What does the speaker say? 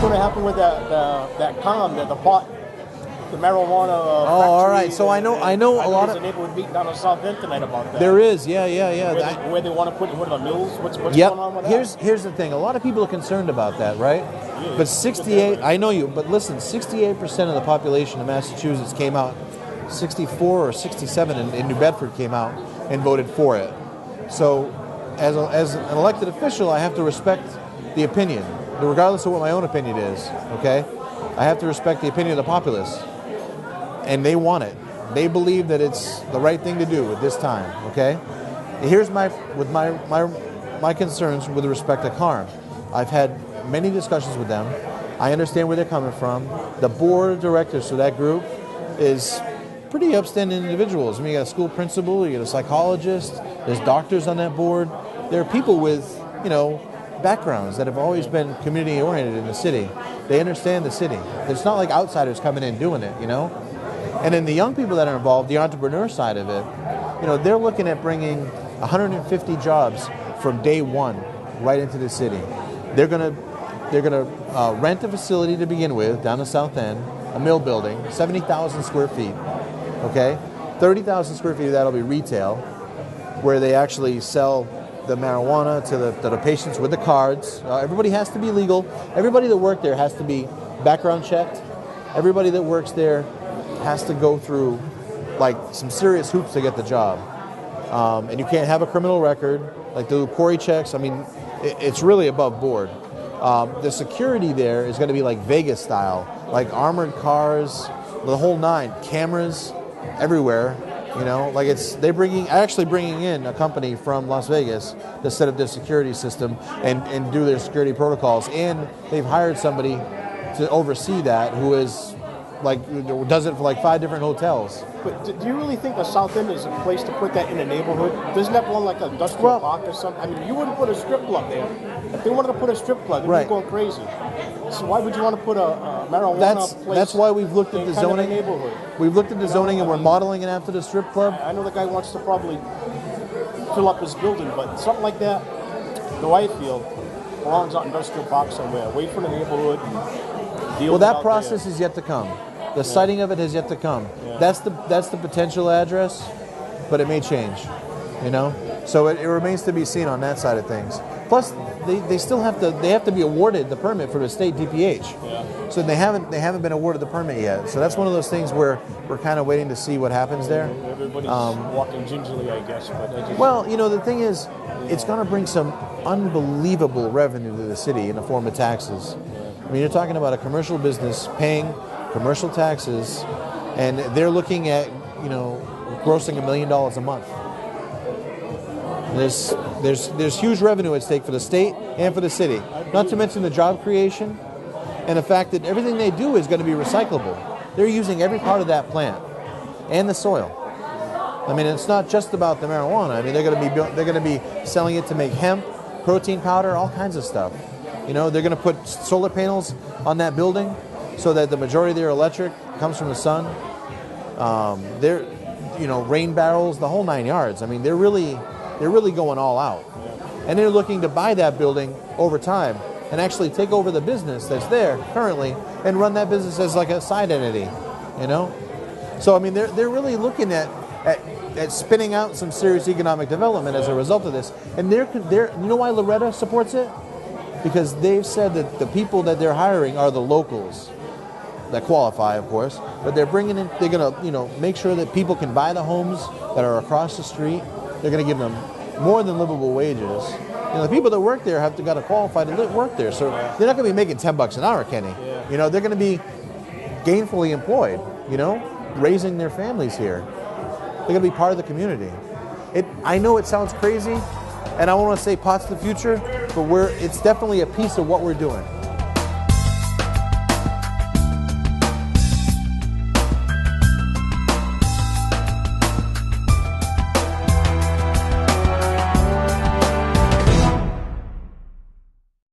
going to happen with that calm, the pot, the marijuana. All right. So I know a lot of. There's a neighborhood meeting down on South End tonight about that. There is, yeah. Where they want to put the mills. What's yep. going on with that? Here's the thing. A lot of people are concerned about that, right? Yeah, but 68. I know you. But listen, 68% of the population of Massachusetts came out. 64 or 67 in New Bedford came out and voted for it. So, as an elected official, I have to respect the opinion, regardless of what my own opinion is. Okay, I have to respect the opinion of the populace, and they want it. They believe that it's the right thing to do at this time. Okay, and here's my concerns with respect to harm. I've had many discussions with them. I understand where they're coming from. The board of directors for that group is pretty upstanding individuals. I mean, you got a school principal, you got a psychologist, there's doctors on that board. There are people with, backgrounds that have always been community oriented in the city. They understand the city. It's not like outsiders coming in doing it, And then the young people that are involved, the entrepreneur side of it, they're looking at bringing 150 jobs from day one right into the city. They're gonna rent a facility to begin with down the South End, a mill building, 70,000 square feet. Okay, 30,000 square feet of that will be retail, where they actually sell the marijuana to the patients with the cards. Everybody has to be legal. Everybody that works there has to be background checked. Everybody that works there has to go through like some serious hoops to get the job. And you can't have a criminal record. Like the quarry checks. I mean, it's really above board. The security there is going to be like Vegas style, like armored cars, the whole nine, cameras everywhere, like they're actually bringing in a company from Las Vegas to set up their security system and do their security protocols, and they've hired somebody to oversee that who is does it for like 5 different hotels. But do you really think the South End is a place to put that in a neighborhood? Doesn't that belong like an industrial park or something? I mean, you wouldn't put a strip club there. If they wanted to put a strip club, they'd be going crazy. So why would you want to put a marijuana place? That's why we've looked at the zoning. Neighborhood. We've looked at the zoning and we're modeling it after the strip club. I know the guy wants to probably fill up his building, but something like that, the way I feel, belongs out in industrial park somewhere, away from the neighborhood. And deal that process is yet to come. The siting of it has yet to come. Yeah. That's the potential address, but it may change, So it remains to be seen on that side of things. Plus, they still have to be awarded the permit for the state DPH. Yeah. So they haven't been awarded the permit yet. So that's one of those things where we're kind of waiting to see what happens there. Everybody's walking gingerly, I guess. But well, the thing is, it's going to bring some unbelievable revenue to the city in the form of taxes. I mean, you're talking about a commercial business paying commercial taxes, and they're looking at, grossing $1 million a month. There's huge revenue at stake for the state and for the city. Not to mention the job creation and the fact that everything they do is going to be recyclable. They're using every part of that plant and the soil. I mean, it's not just about the marijuana. I mean, they're going to be selling it to make hemp, protein powder, all kinds of stuff. They're going to put solar panels on that building so that the majority of their electric comes from the sun. They're, rain barrels, the whole 9 yards. I mean, they're really going all out. And they're looking to buy that building over time and actually take over the business that's there currently and run that business as like a side entity, So, I mean, they're really looking at spinning out some serious economic development as a result of this. And they're you know why Loretta supports it? Because they've said that the people that they're hiring are the locals that qualify, of course, but they're going to, make sure that people can buy the homes that are across the street. They're going to give them more than livable wages. The people that work there have got to qualify to work there, so they're not going to be making $10 an hour, Kenny. Yeah. They're going to be gainfully employed. Raising their families here. They're going to be part of the community. I know it sounds crazy, and I want to say pot's the future, but it's definitely a piece of what we're doing.